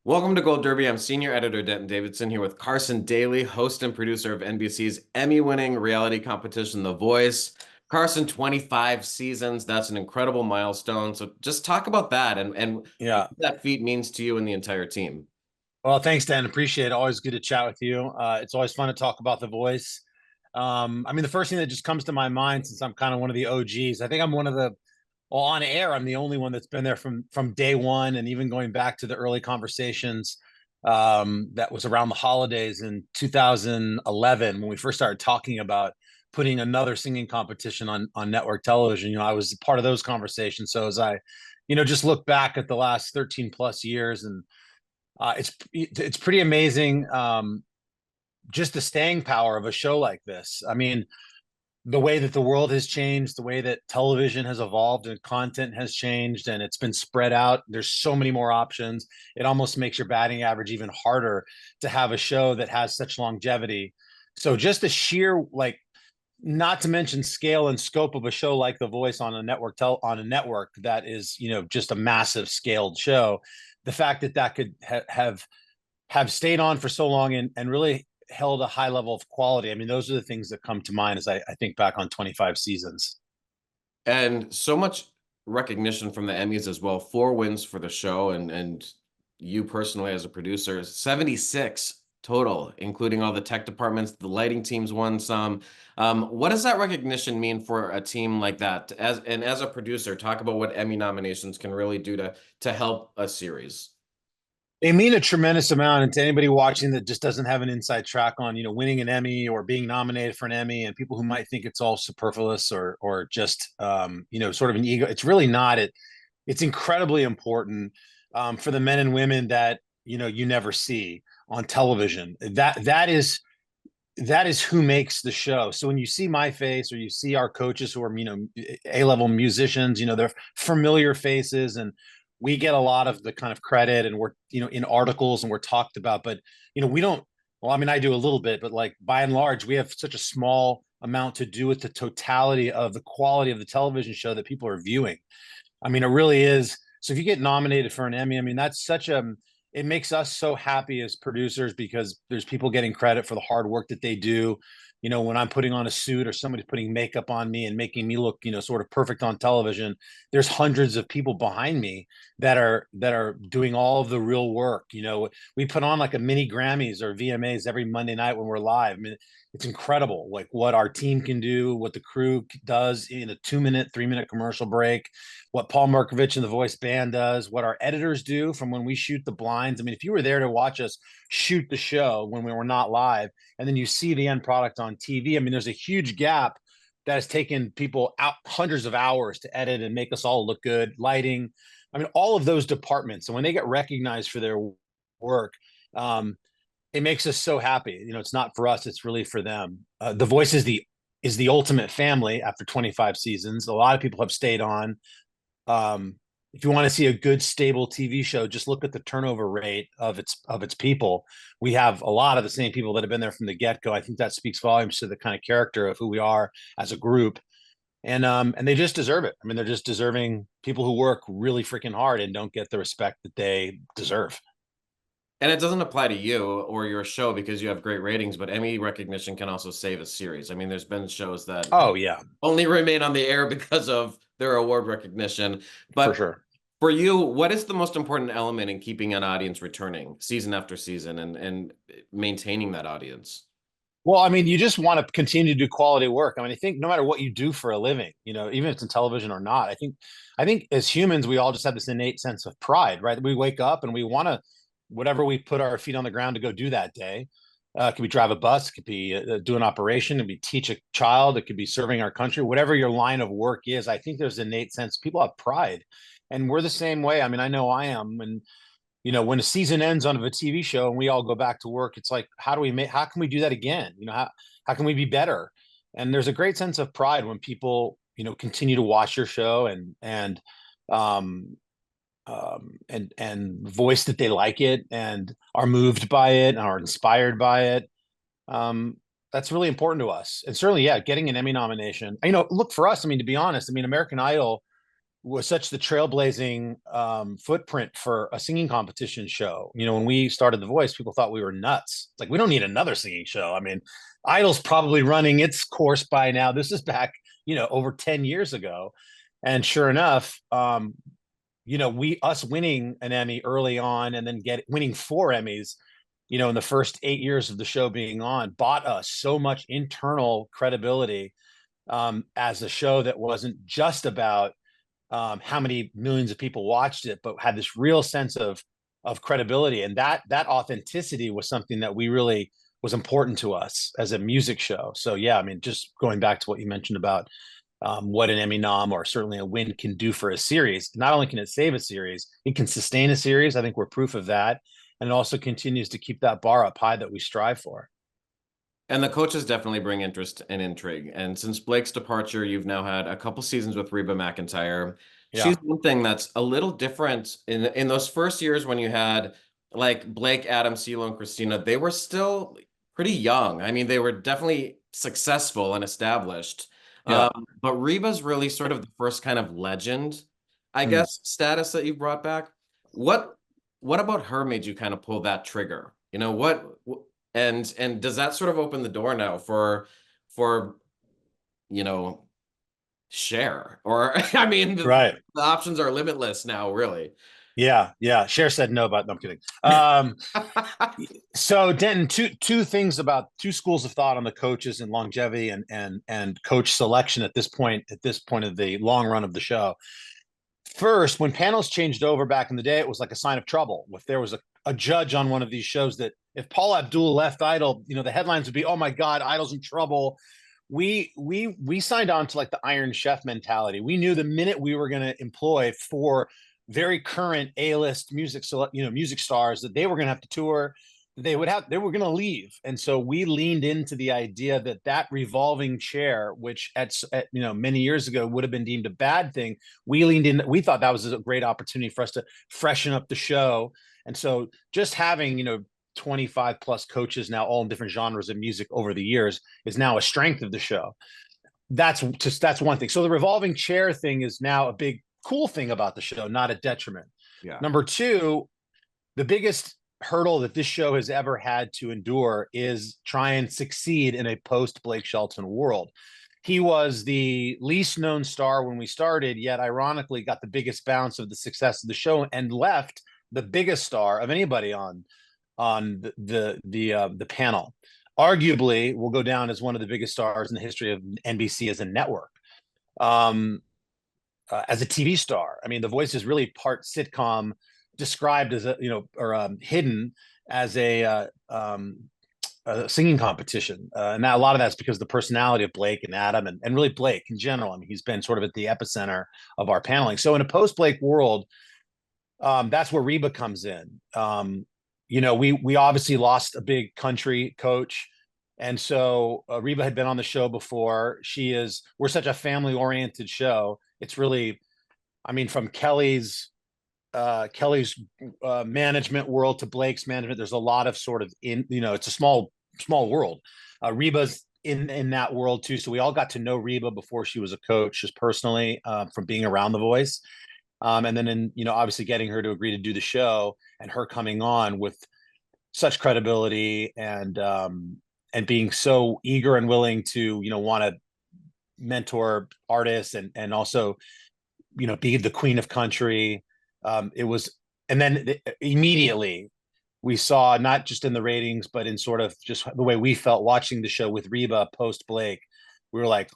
Welcome to Gold Derby. I'm senior editor Denton Davidson here with Carson Daly, host and producer of NBC's Emmy-winning reality competition, The Voice. Carson, 25 seasons. That's an incredible milestone. So just talk about that and what Yeah. that feat means to you and the entire team. Well, thanks, Dan. Appreciate it. Always good to chat with you. It's always fun to talk about The Voice. The first thing that just comes to my mind, since I'm kind of one of the OGs, I think I'm one of the, well, on air, I'm the only one that's been there from day one, and even going back to the early conversations that was around the holidays in 2011 when we first started talking about putting another singing competition on network television. I was part of those conversations. So as I, just look back at the last 13 plus years, and it's pretty amazing, just the staying power of a show like this. I mean, the way that the world has changed, the way that television has evolved and content has changed, and it's been spread out. There's so many more options. It almost makes your batting average even harder to have a show that has such longevity. So just the sheer, like, not to mention scale and scope of a show like The Voice on a network that is, just a massive scaled show. The fact that that could have stayed on for so long and really held a high level of quality. I mean, those are the things that come to mind as I think back on 25 seasons. And so much recognition from the Emmys as well. 4 wins for the show and you personally as a producer, 76 total, including all the tech departments. The lighting teams won some. What does that recognition mean for a team like that? As a producer, talk about what Emmy nominations can really do to help a series. They mean a tremendous amount. And to anybody watching that just doesn't have an inside track on, winning an Emmy or being nominated for an Emmy, and people who might think it's all superfluous or just, sort of an ego, it's really not. It's incredibly important for the men and women that, you never see on television. That is who makes the show. So when you see my face or you see our coaches who are, A-level musicians, they're familiar faces, and we get a lot of the kind of credit, and we're, in articles, and we're talked about, but, we don't, well, I mean, I do a little bit, but like by and large, we have such a small amount to do with the totality of the quality of the television show that people are viewing. I mean, it really is. So if you get nominated for an Emmy, I mean, that's such a, it makes us so happy as producers because there's people getting credit for the hard work that they do. When I'm putting on a suit or somebody's putting makeup on me and making me look, sort of perfect on television, there's hundreds of people behind me that are doing all of the real work. We put on like a mini Grammys or VMAs every Monday night when we're live. I mean, it's incredible, like what our team can do, what the crew does in a 2 minute, 3 minute commercial break, what Paul Markovich and the Voice Band does, what our editors do from when we shoot the blinds. I mean, if you were there to watch us shoot the show when we were not live, and then you see the end product on TV, I mean, there's a huge gap that has taken people out hundreds of hours to edit and make us all look good. Lighting, I mean, all of those departments. And when they get recognized for their work, it makes us so happy. It's not for us; it's really for them. The Voice is the ultimate family after 25 seasons. A lot of people have stayed on. If you want to see a good, stable TV show, just look at the turnover rate of its people. We have a lot of the same people that have been there from the get go. I think that speaks volumes to the kind of character of who we are as a group, and they just deserve it. I mean, they're just deserving people who work really freaking hard and don't get the respect that they deserve. And it doesn't apply to you or your show because you have great ratings, but Emmy recognition can also save a series. I mean, there's been shows that Oh yeah, only remain on the air because of their award recognition. for But sure. for you, what is the most important element in keeping an audience returning season after season and maintaining that audience? Well, I mean, you just want to continue to do quality work. I mean, I think no matter what you do for a living, even if it's in television or not, I think as humans, we all just have this innate sense of pride, right? We wake up and we want to, whatever we put our feet on the ground to go do that day. It could be drive a bus, it could be do an operation, it could be teach a child, it could be serving our country, whatever your line of work is. I think there's an innate sense people have pride, and we're the same way. I mean, I know I am, and when a season ends on a TV show and we all go back to work, it's like, how can we do that again? How can we be better? And there's a great sense of pride when people, continue to watch your show um, and voice that they like it and are moved by it and are inspired by it. Um, that's really important to us. And certainly, yeah, getting an Emmy nomination, look, for us, I mean, to be honest, I mean, American Idol was such the trailblazing footprint for a singing competition show. You know, when we started The Voice, people thought we were nuts. It's like, we don't need another singing show. I mean, Idol's probably running its course by now. This is back, over 10 years ago. And sure enough, us winning an Emmy early on and then winning 4 Emmys, in the first 8 years of the show being on, bought us so much internal credibility as a show that wasn't just about how many millions of people watched it, but had this real sense of credibility. And that authenticity was something that we really was important to us as a music show. So yeah, I mean, just going back to what you mentioned about what an Emmy nom or certainly a win can do for a series. Not only can it save a series, it can sustain a series. I think we're proof of that. And it also continues to keep that bar up high that we strive for. And the coaches definitely bring interest and intrigue. And since Blake's departure, you've now had a couple seasons with Reba McEntire. She's Yeah. one thing that's a little different in those first years when you had like Blake, Adam, CeeLo, and Christina. They were still pretty young. I mean, they were definitely successful and established. Yeah. But Reba's really sort of the first kind of legend, I Mm. guess, status that you brought back. What what about her made you kind of pull that trigger? And does that sort of open the door now for you know share or I mean Right. the options are limitless now, really. Yeah. Yeah. Cher said no, but no, I'm kidding. So Denton, two things about two schools of thought on the coaches and longevity and coach selection at this point of the long run of the show. First, when panels changed over back in the day, it was like a sign of trouble. If there was a judge on one of these shows, that if Paul Abdul left Idol, the headlines would be, "Oh my God, Idol's in trouble." We signed on to like the Iron Chef mentality. We knew the minute we were going to employ for very current A-list music stars that they were going to have to tour, they were going to leave. And so we leaned into the idea that revolving chair, which at many years ago would have been deemed a bad thing, we leaned in. We thought that was a great opportunity for us to freshen up the show. And so just having 25 plus coaches now, all in different genres of music over the years, is now a strength of the show. That's one thing. So the revolving chair thing is now a big cool thing about the show, not a detriment. Yeah. Number two, the biggest hurdle that this show has ever had to endure is try and succeed in a post Blake Shelton world. He was the least known star when we started, yet ironically got the biggest bounce of the success of the show and left the biggest star of anybody on the panel. Arguably will go down as one of the biggest stars in the history of NBC as a network. As a TV star, I mean, The Voice is really part sitcom, described as hidden as a singing competition. And a lot of that's because of the personality of Blake and Adam and really Blake in general. I mean, he's been sort of at the epicenter of our paneling. So in a post-Blake world, that's where Reba comes in. We obviously lost a big country coach. And so Reba had been on the show before. We're such a family-oriented show. It's really, I mean, from Kelly's management world to Blake's management, there's a lot of sort of it's a small world. Reba's in that world too. So we all got to know Reba before she was a coach, just personally, from being around The Voice. And then obviously getting her to agree to do the show and her coming on with such credibility and being so eager and willing to, want to mentor artists and also, be the queen of country. And then immediately we saw, not just in the ratings, but in sort of just the way we felt watching the show with Reba post Blake, we were like,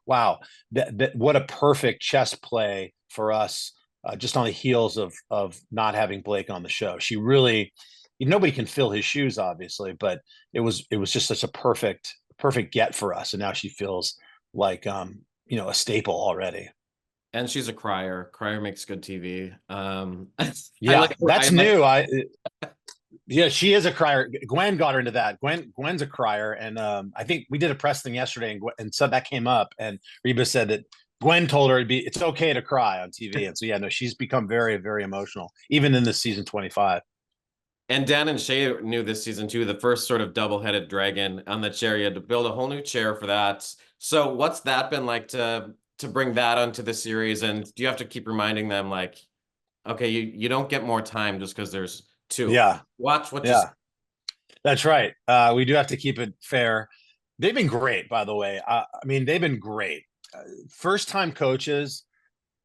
wow, that what a perfect chess play for us, just on the heels of not having Blake on the show. She really, nobody can fill his shoes, obviously, but it was just such a perfect get for us. And now she feels like, a staple already. And she's a crier. Crier makes good TV. Yeah, that's new. Yeah, she is a crier. Gwen got her into that. Gwen's a crier, and I think we did a press thing yesterday, and so that came up, and Reba said that Gwen told her it's okay to cry on TV, and so yeah, no, she's become very, very emotional, even in this season 25. And Dan and Shay knew this season too, the first sort of double-headed dragon on the chair. You had to build a whole new chair for that. So what's that been like to to bring that onto the series? And do you have to keep reminding them like, okay, you don't get more time just because there's two. Yeah. Watch what you say. Yeah. That's right. We do have to keep it fair. They've been great, by the way. I mean, they've been great. First time coaches,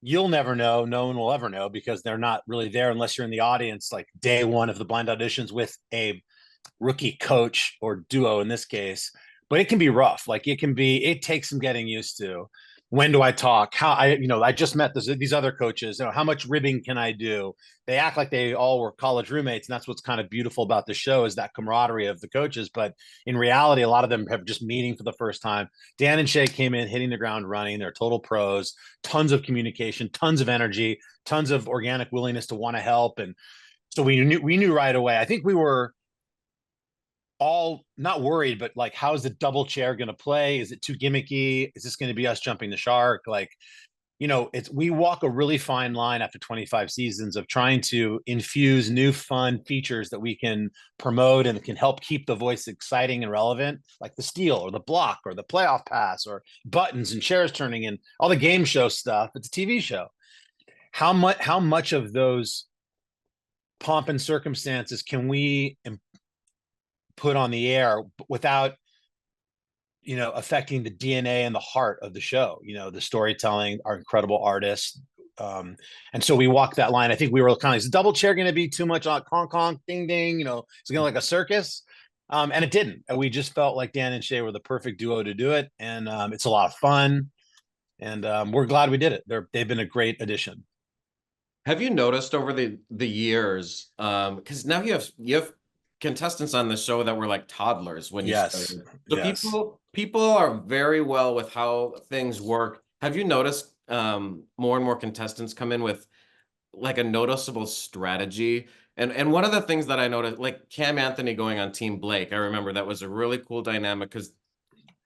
you'll never know. No one will ever know because they're not really there unless you're in the audience, like day one of the blind auditions with a rookie coach or duo in this case. But it can be rough. Like it takes some getting used to. When do I talk? I just met these other coaches. How much ribbing can I do? They act like they all were college roommates, and that's what's kind of beautiful about the show is that camaraderie of the coaches. But in reality, a lot of them have just meeting for the first time. Dan and Shay came in hitting the ground running. They're total pros. Tons of communication, tons of energy, tons of organic willingness to want to help, and so we knew right away. I think we were all not worried, but like, how's the double chair going to play? Is it too gimmicky? Is this going to be us jumping the shark? Like, we walk a really fine line after 25 seasons of trying to infuse new fun features that we can promote and can help keep the voice exciting and relevant, like the steal or the block or the playoff pass or buttons and chairs turning and all the game show stuff. It's a TV show. How much of those pomp and circumstances can we put on the air without affecting the DNA and the heart of the show, the storytelling, our incredible artists. And so we walked that line. I think we were kind of, is the double chair going to be too much on conk conk ding ding, it's going to like a circus. And it didn't. And we just felt like Dan and Shay were the perfect duo to do it. And it's a lot of fun. And we're glad we did it. They've been a great addition. Have you noticed over the years, because now you have contestants on the show that were like toddlers when you Yes. started. So Yes. people are very well with how things work. Have you noticed more and more contestants come in with like a noticeable strategy? And one of the things that I noticed, like Cam Anthony going on Team Blake, I remember that was a really cool dynamic because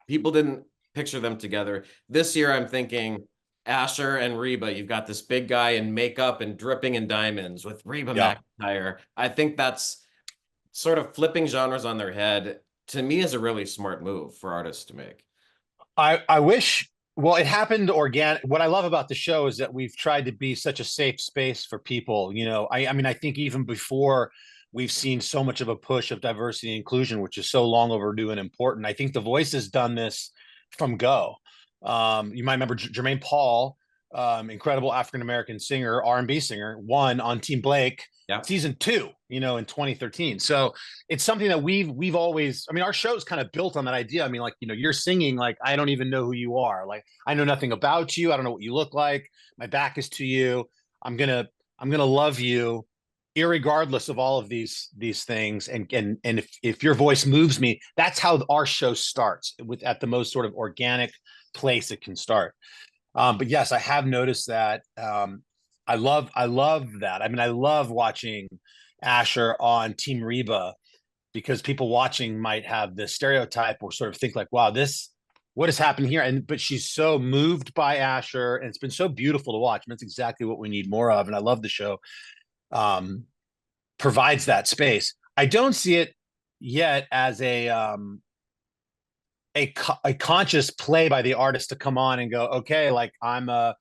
people didn't picture them together. This year, I'm thinking Asher and Reba. You've got this big guy in makeup and dripping in diamonds with Reba Yeah. McEntire. I think that's sort of flipping genres on their head. To me, is a really smart move for artists to make. I wish. Well, it happened organic. What I love about the show is that we've tried to be such a safe space for people. I mean, I think even before we've seen so much of a push of diversity and inclusion, which is so long overdue and important. I think The Voice has done this from go. You might remember Jermaine Paul, incredible African American singer, R&B singer, won on Team Blake. Yeah. Season 2, in 2013. So it's something that we've always, I mean, our show's kind of built on that idea. I mean, like, you're singing, like, I don't even know who you are. Like, I know nothing about you. I don't know what you look like. My back is to you. I'm going to love you irregardless of all of these things. And if your voice moves me, that's how our show starts, with at the most sort of organic place it can start. But yes, I have noticed that. I love that. I mean, I love watching Asher on Team Reba because people watching might have this stereotype or sort of think like, wow, what has happened here? But she's so moved by Asher, and it's been so beautiful to watch. And that's exactly what we need more of. And I love the show provides that space. I don't see it yet as a conscious play by the artist to come on and go, okay, like I'm a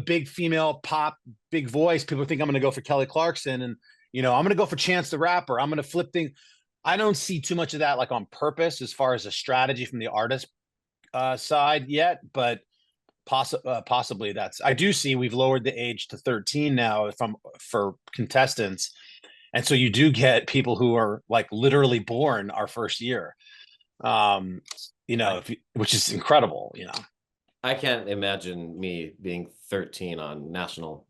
big female pop, big voice. People think I'm going to go for Kelly Clarkson, and I'm going to go for Chance the Rapper. I'm going to flip things. I don't see too much of that like on purpose as far as a strategy from the artist side yet, but possibly I do see we've lowered the age to 13 now for contestants, and so you do get people who are like literally born our first year, which is incredible. I can't imagine me being 13 on national.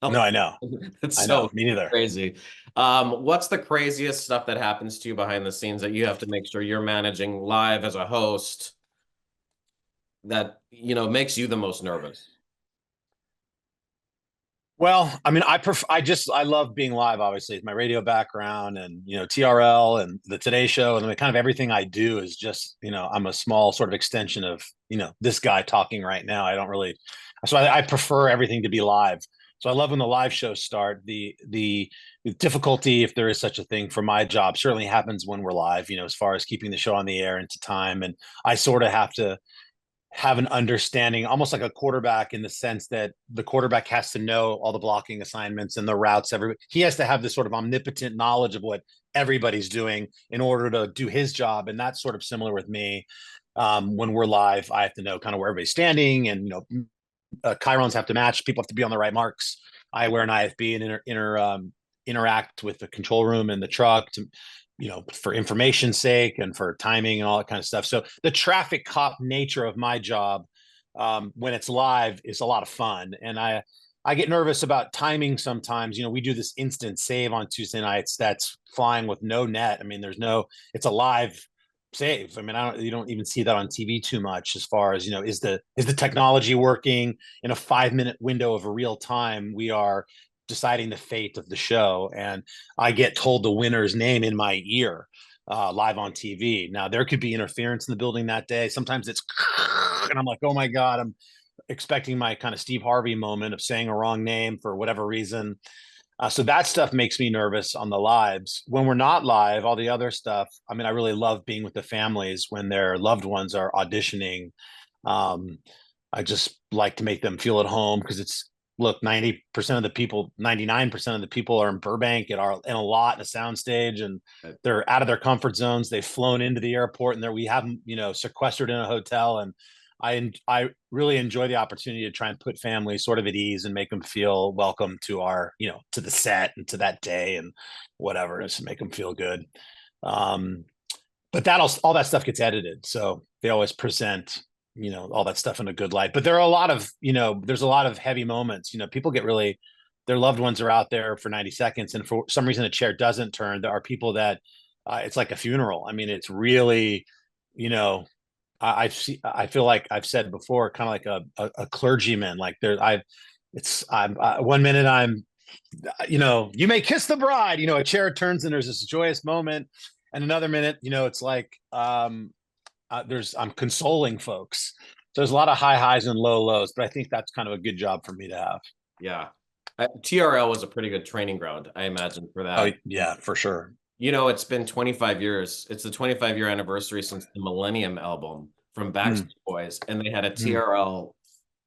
No, I know. It's I so know. Me neither. crazy. What's the craziest stuff that happens to you behind the scenes that you have to make sure you're managing live as a host that, makes you the most nervous? Well, I mean, I love being live, obviously. It's my radio background and, TRL and the Today Show. And kind of everything I do is just, I'm a small sort of extension of, this guy talking right now. I prefer everything to be live. So I love when the live shows start. The difficulty, if there is such a thing for my job, certainly happens when we're live, as far as keeping the show on the air into time. And I sort of have to have an understanding, almost like a quarterback, in the sense that the quarterback has to know all the blocking assignments and the routes. He has to have this sort of omnipotent knowledge of what everybody's doing in order to do his job. And that's sort of similar with me. When we're live, I have to know kind of where everybody's standing, and chyrons have to match. People have to be on the right marks. I wear an IFB and interact with the control room and the truck to, for information's sake and for timing and all that kind of stuff. So the traffic cop nature of my job, when it's live, is a lot of fun. And I get nervous about timing sometimes. We do this instant save on Tuesday nights that's flying with no net. I mean, it's a live save. I mean, you don't even see that on TV too much, as far as, is the technology working in a 5-minute window of a real time. We are deciding the fate of the show, and I get told the winner's name in my ear, live on TV. Now, there could be interference in the building that day. Sometimes it's, and I'm like, oh my God, I'm expecting my kind of Steve Harvey moment of saying a wrong name for whatever reason. So that stuff makes me nervous on the lives. When we're not live, all the other stuff, I mean, I really love being with the families when their loved ones are auditioning. I just like to make them feel at home, because look, 90% of the people, 99% of the people are in Burbank in a lot, in a soundstage, and they're out of their comfort zones. They've flown into the airport, and we have them, sequestered in a hotel. And I really enjoy the opportunity to try and put families sort of at ease and make them feel welcome to to the set and to that day and whatever, just to make them feel good. But all that stuff gets edited, so they always present, all that stuff in a good light. But there are a lot of, there's a lot of heavy moments. People get really, their loved ones are out there for 90 seconds, and for some reason a chair doesn't turn. There are people that it's like a funeral. I mean, it's really, I feel like I've said before, kind of like a clergyman. Like I'm 1 minute I'm, you may kiss the bride, a chair turns and there's this joyous moment. And another minute, it's like, I'm consoling folks. So there's a lot of high highs and low lows, but I think that's kind of a good job for me to have. Yeah. TRL was a pretty good training ground, I imagine, for that. Oh yeah, for sure. It's been 25 years. It's the 25-year anniversary since the Millennium album from Backstreet Boys, and they had a TRL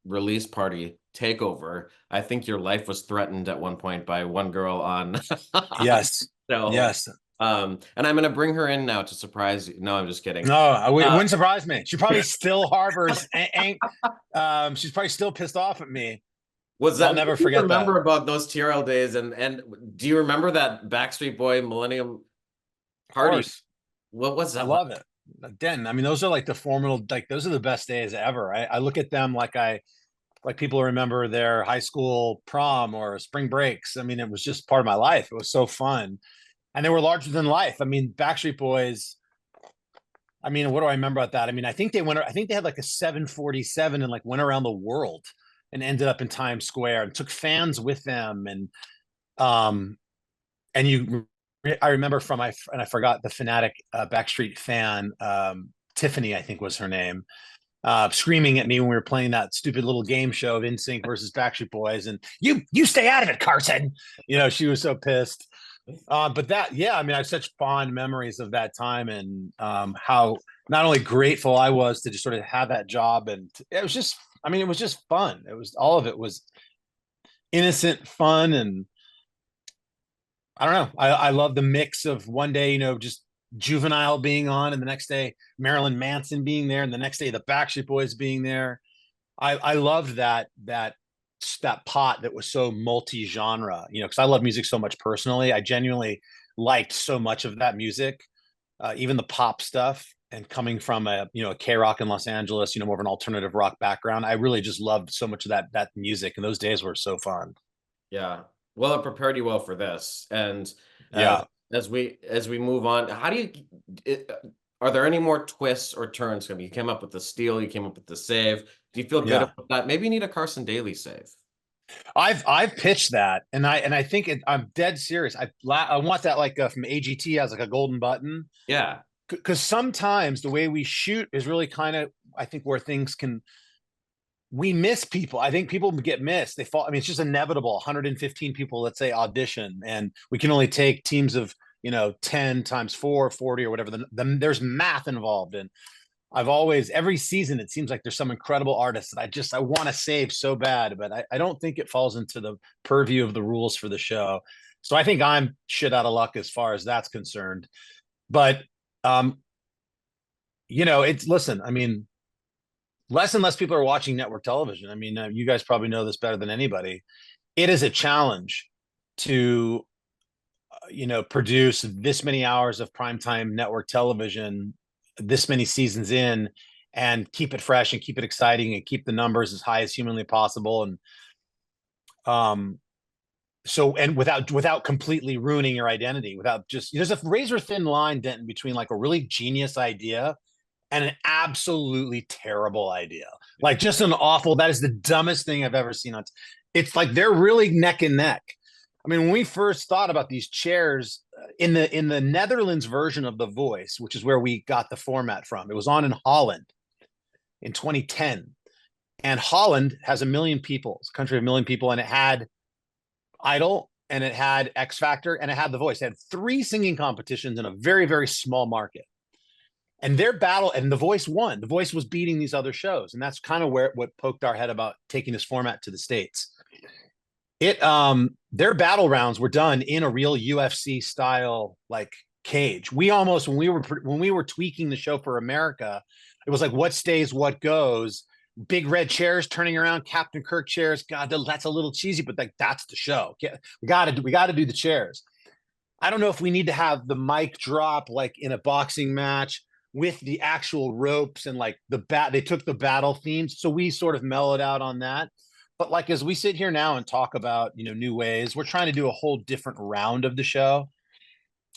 release party takeover. I think your life was threatened at one point by one girl on. Yes. So, yes. And I'm going to bring her in now to surprise you. No, I'm just kidding. No, it wouldn't surprise me. She probably still harbors. She's probably still pissed off at me. I'll never forget that. Remember about those TRL days, and do you remember that Backstreet Boy Millennium party? What was that? I love it. Denton, I mean, those are like the formidable, like those are the best days ever. I look at them like people remember their high school prom or spring breaks. I mean, it was just part of my life. It was so fun. And they were larger than life. I mean, Backstreet Boys, I mean, what do I remember about that? I mean, I think they had like a 747 and like went around the world and ended up in Times Square and took fans with them. And I remember and I forgot the fanatic Backstreet fan, Tiffany, I think was her name, screaming at me when we were playing that stupid little game show of NSYNC versus Backstreat Boys. And you stay out of it, Carson. She was so pissed. But I mean, I have such fond memories of that time, and how not only grateful I was to just sort of have that job. And it was just fun. All of it was innocent fun. And I don't know. I love the mix of one day, just Juvenile being on, and the next day Marilyn Manson being there, and the next day the Backstreet Boys being there. I loved that pot that was so multi-genre, because I love music so much personally. I genuinely liked so much of that music, even the pop stuff. And coming from a K-Rock in Los Angeles, more of an alternative rock background, I really just loved so much of that music. And those days were so fun. Yeah. Well, it prepared you well for this. And as we move on, are there any more twists or turns? I mean, you came up with the steal, you came up with the save. Do you feel good about that? Maybe you need a Carson Daly save. I've pitched that, and I think I'm dead serious. I want that like from AGT as like a golden button. Yeah. Because sometimes the way we shoot is really kind of, I think, where we miss people. I think people get missed. They fall. I mean, it's just inevitable. 115 people, let's say, audition, and we can only take teams of 10 times 4, 40 or whatever. There's math involved, and I've always, every season, it seems like there's some incredible artist that I want to save so bad, but I don't think it falls into the purview of the rules for the show. So I think I'm shit out of luck as far as that's concerned. But, um, listen, I mean, less and less people are watching network television. I mean, you guys probably know this better than anybody. It is a challenge to, produce this many hours of primetime network television, this many seasons in, and keep it fresh and keep it exciting and keep the numbers as high as humanly possible. And um, and without completely ruining your identity, without just, there's a razor thin line, Denton, between like a really genius idea and an absolutely terrible idea. Like just an awful, that is the dumbest thing I've ever seen. It's like they're really neck and neck. I mean, when we first thought about these chairs in the Netherlands version of The Voice, which is where we got the format from, it was on in Holland in 2010. And Holland has 1 million people, it's a country of 1 million people, and it had Idol, and it had X Factor, and it had The Voice. It had 3 singing competitions in a very, very small market. And their battle, and The Voice won. The Voice was beating these other shows, and that's kind of what poked our head about taking this format to the States. Their battle rounds were done in a real UFC style like cage. We almost, when we were tweaking the show for America, it was like what stays, what goes. Big red chairs turning around, Captain Kirk chairs. God, that's a little cheesy, but like that's the show. We got to do the chairs. I don't know if we need to have the mic drop like in a boxing match with the actual ropes and like they took the battle themes, so we sort of mellowed out on that. But like as we sit here now and talk about, new ways, we're trying to do a whole different round of the show.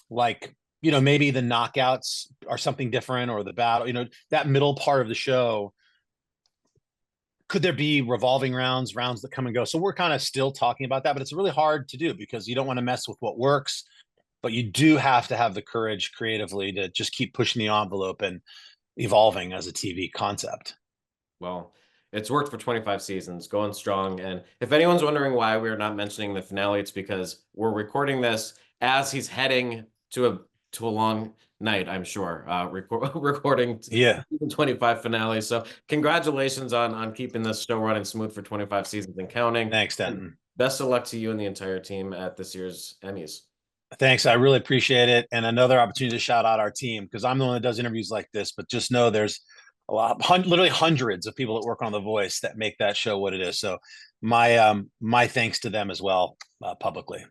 Like, maybe the knockouts are something different, or the battle, that middle part of the show. Could there be revolving rounds that come and go? So we're kind of still talking about that, but it's really hard to do because you don't want to mess with what works, but you do have to have the courage creatively to just keep pushing the envelope and evolving as a TV concept. Well, it's worked for 25 seasons, going strong. And if anyone's wondering why we're not mentioning the finale, it's because we're recording this as he's heading to a long night, I'm sure, recording Yeah. season 25 finale. So congratulations on keeping this show running smooth for 25 seasons and counting. Thanks, Denton. And best of luck to you and the entire team at this year's Emmys. Thanks. I really appreciate it. And another opportunity to shout out our team, because I'm the one that does interviews like this, but just know there's a lot, literally hundreds of people that work on The Voice that make that show what it is. So my thanks to them as well, publicly.